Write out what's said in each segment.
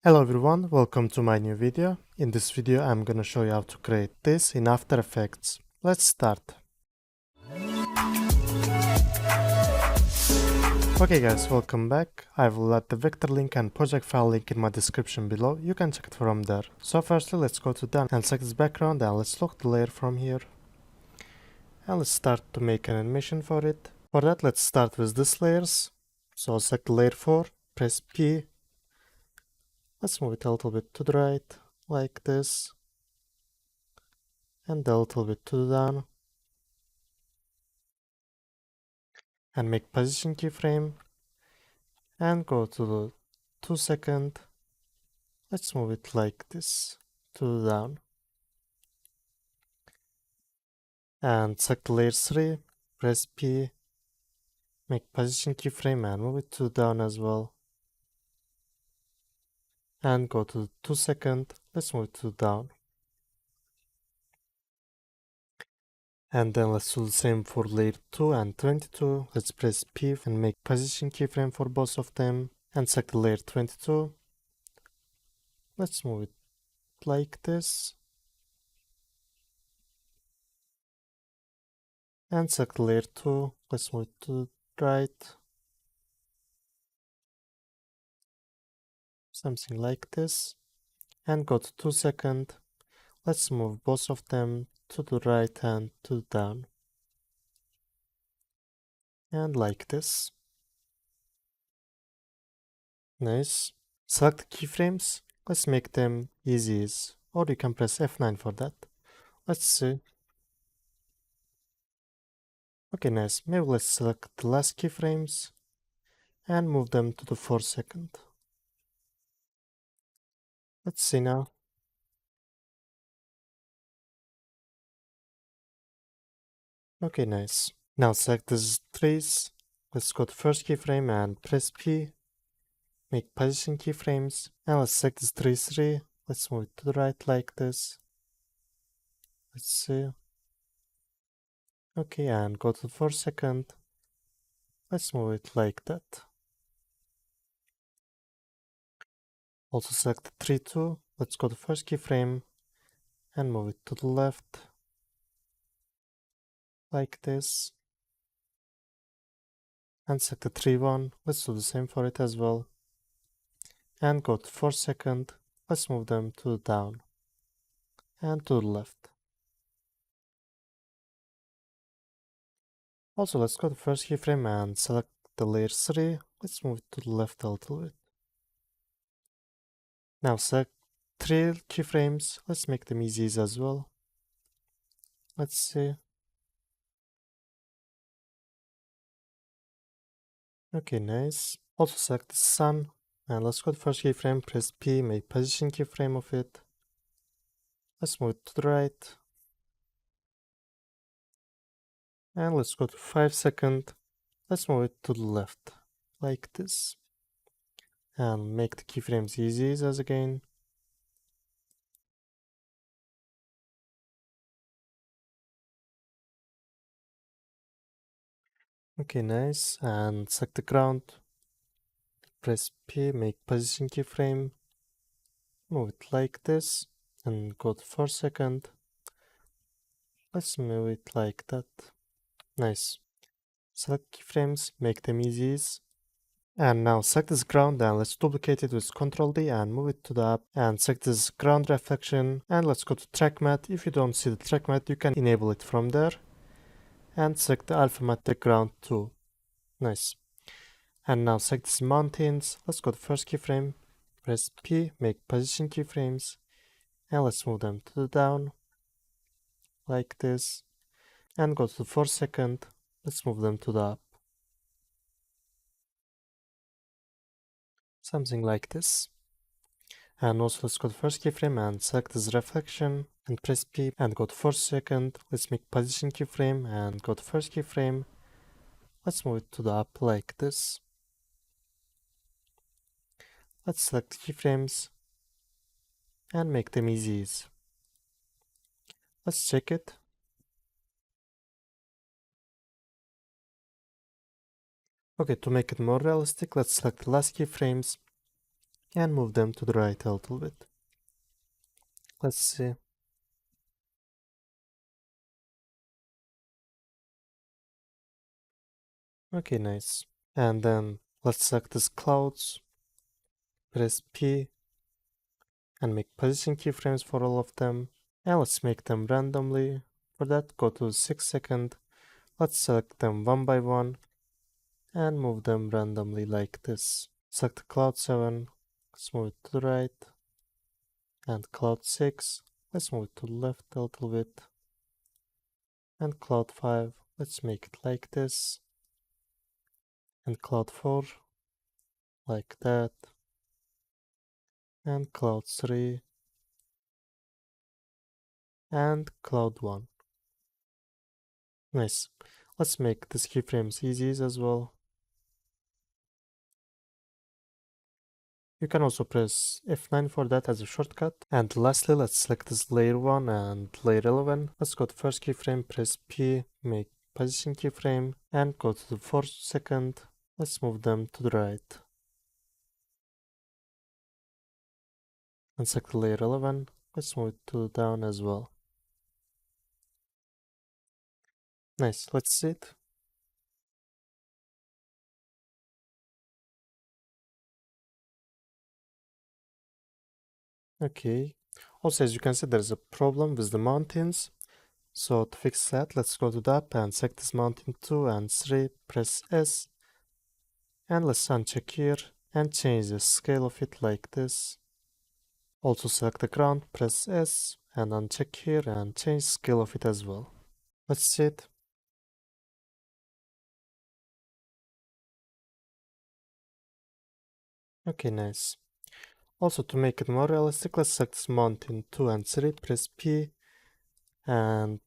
Hello everyone, welcome to my new video. In this video I'm gonna show you how to create this in After Effects. Let's start. Okay guys, welcome back. I will add the vector link and project file link in my description below. You can check it from there. So firstly let's go to done and select this background and let's lock the layer from here. And let's start to make an animation for it. For that let's start with this layers. So select layer 4, press P. Let's move it a little bit to the right, like this. And a little bit to the down. And make position keyframe. And go to the 2 second. Let's move it like this, to the down. And select layer 3, press P. Make position keyframe and move it to the down as well. And go to the 2 second. Let's move it to the down. And then let's do the same for layer 2 and 22. Let's press P and make position keyframe for both of them. And select layer 22. Let's move it like this. And select layer 2. Let's move it to the right. Something like this. And go to 2 second. Let's move both of them to the right and to the down. And like this. Nice. Select the keyframes. Let's make them easies. Or you can press F9 for that. Let's see. Okay, nice. Maybe let's select the last keyframes and move them to the 4 second. Let's see now. Okay, nice. Now select these trees. Let's go to first keyframe and press P. Make position keyframes. And let's select this tree 3. Let's move it to the right like this. Let's see. Okay, and go to the 4 second. Let's move it like that. Also select the tree 2. Let's go to first keyframe and move it to the left. Like this. And select the tree 1. Let's do the same for it as well. And go to 4 second. Let's move them to the down and to the left. Also, let's go to first keyframe and select the layer 3. Let's move it to the left a little bit. Now select 3 keyframes. Let's make them easy as well. Let's see. Okay, nice. Also select the sun. And let's go to first keyframe, press P, make position keyframe of it. Let's move it to the right. And let's go to 5 second. Let's move it to the left, like this. And make the keyframes easy as again. Okay, nice. And select the ground. Press P, make position keyframe. Move it like this. And go to 4 second. Let's move it like that. Nice. Select keyframes, make them easy. And now select this ground and let's duplicate it with Ctrl D and move it to the app. And select this ground reflection and let's go to track matte. If you don't see the track matte, you can enable it from there. And select the alpha matte ground too. Nice. And now select these mountains. Let's go to first keyframe. Press P, make position keyframes. And let's move them to the down. Like this. And go to the 4 second. Let's move them to the up. Something like this. And also let's go to first keyframe and select this reflection and press P and go to 4 second. Let's make position keyframe and go to first keyframe. Let's move it to the up like this. Let's select keyframes and make them easy. Let's check it. Okay, to make it more realistic, let's select the last keyframes and move them to the right a little bit. Let's see. Okay, nice. And then let's select these clouds, press P, and make position keyframes for all of them. And let's make them randomly. For that, go to 6 second. Let's select them one by one and move them randomly like this. Select cloud 7, let's move it to the right. And cloud 6, let's move it to the left a little bit. And cloud 5, let's make it like this. And cloud 4, like that. And cloud 3. And cloud 1. Nice. Let's make these keyframes easy as well. You can also press F9 for that as a shortcut. And lastly, let's select this layer 1 and layer 11. Let's go to first keyframe, press P, make position keyframe, and go to the 4th second. Let's move them to the right. And select layer 11. Let's move it to down as well. Nice, let's see it. Okay. Also, as you can see, there's a problem with the mountains. So to fix that, let's go to the app and select this mountain 2 and 3, press S. And let's uncheck here and change the scale of it like this. Also select the ground, press S and uncheck here and change scale of it as well. Let's see it. Okay, nice. Also to make it more realistic, let's select this mountain 2 and 3, press P and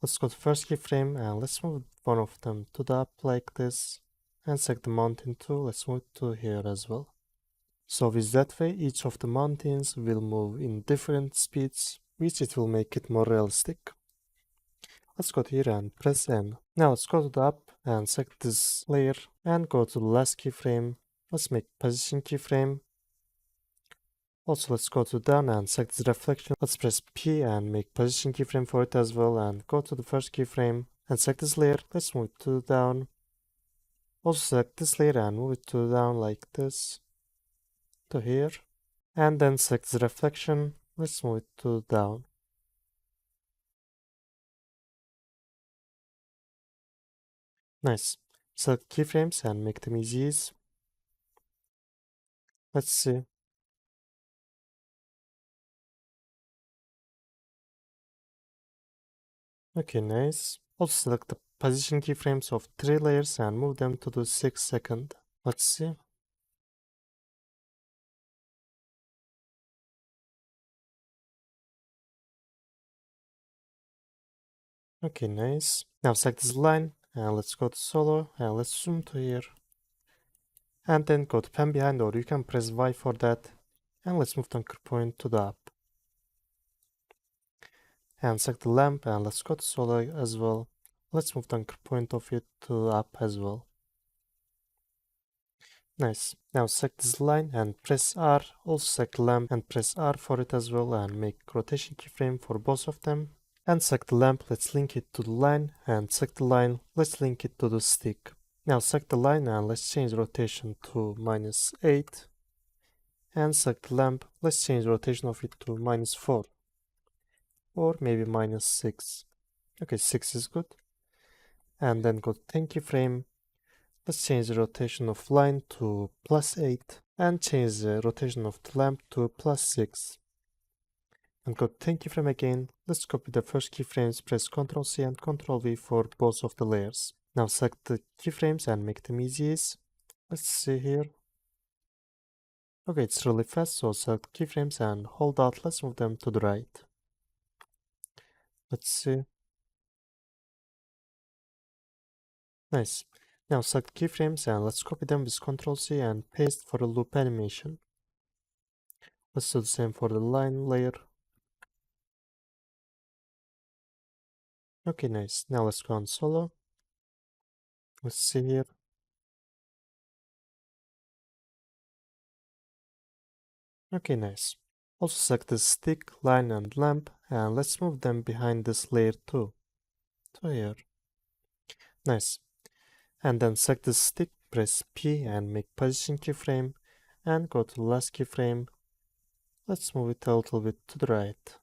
let's go to first keyframe and let's move one of them to the up like this. And select the mountain 2, let's move it to here as well. So with that way, each of the mountains will move in different speeds, which it will make it more realistic. Let's go to here and press N. Now let's go to the up and select this layer and go to the last keyframe. Let's make position keyframe. Also let's go to down and select the reflection. Let's press P and make position keyframe for it as well and go to the first keyframe and select this layer. Let's move it to down. Also select this layer and move it to down like this to here. And then select the reflection. Let's move it to down. Nice. Select keyframes and make them easy. Let's see. Okay, nice. Also select the position keyframes of 3 layers and move them to the 6 second. Let's see. Okay, nice. Now select this line and let's go to solo and let's zoom to here. And then go to pen behind or you can press Y for that. And let's move the anchor point to the up. And select the lamp and let's go to solo as well. Let's move the anchor point of it to the up as well. Nice. Now select this line and press R. Also select lamp and press R for it as well and make rotation keyframe for both of them. And select the lamp, let's link it to the line and select the line, let's link it to the stick. Now select the line and let's change rotation to -8. And select the lamp, let's change rotation of it to -4. Or maybe -6. Okay, 6 is good. And then go to 10 keyframe. Let's change the rotation of line to +8 and change the rotation of the lamp to +6. And go to 10 keyframe again. Let's copy the first keyframes, press Ctrl C and Ctrl V for both of the layers. Now select the keyframes and make them easy. Let's see here. Okay, it's really fast, so select keyframes and hold out. Let's move them to the right. Let's see. Nice. Now select keyframes and let's copy them with Ctrl C and paste for a loop animation. Let's do the same for the line layer. Okay, nice. Now let's go on solo. Let's see here. Okay, nice. Also select the stick, line and lamp, and let's move them behind this layer too. To here. Nice. And then select the stick, press P and make position keyframe, and go to the last keyframe. Let's move it a little bit to the right.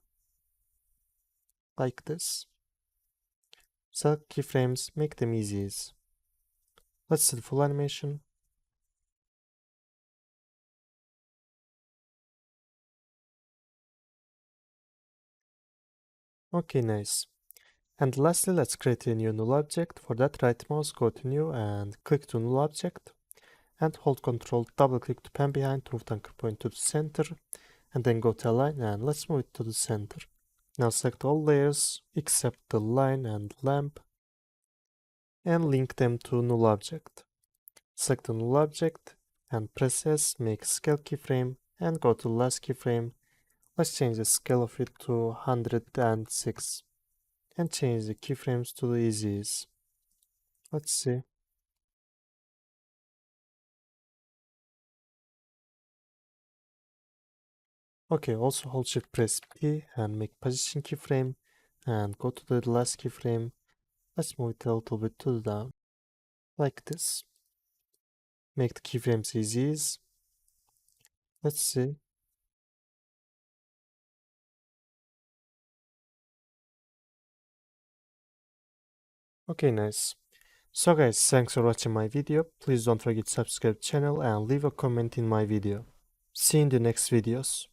Like this. Select keyframes, make them easy. Let's see the full animation. Okay, nice. And lastly, let's create a new null object. For that, right mouse, go to new and click to null object. And hold Ctrl, double click to pan behind to move the anchor point to the center. And then go to align and let's move it to the center. Now select all layers except the line and lamp and link them to null object. Select the null object and press S, make scale keyframe and go to last keyframe. Let's change the scale of it to 106 and change the keyframes to the easiest. Let's see. Okay, also hold shift press P and make position keyframe and go to the last keyframe. Let's move it a little bit to the down. Like this. Make the keyframes easy. Let's see. Okay, nice. So guys, thanks for watching my video. Please don't forget to subscribe channel and leave a comment in my video. See you in the next videos.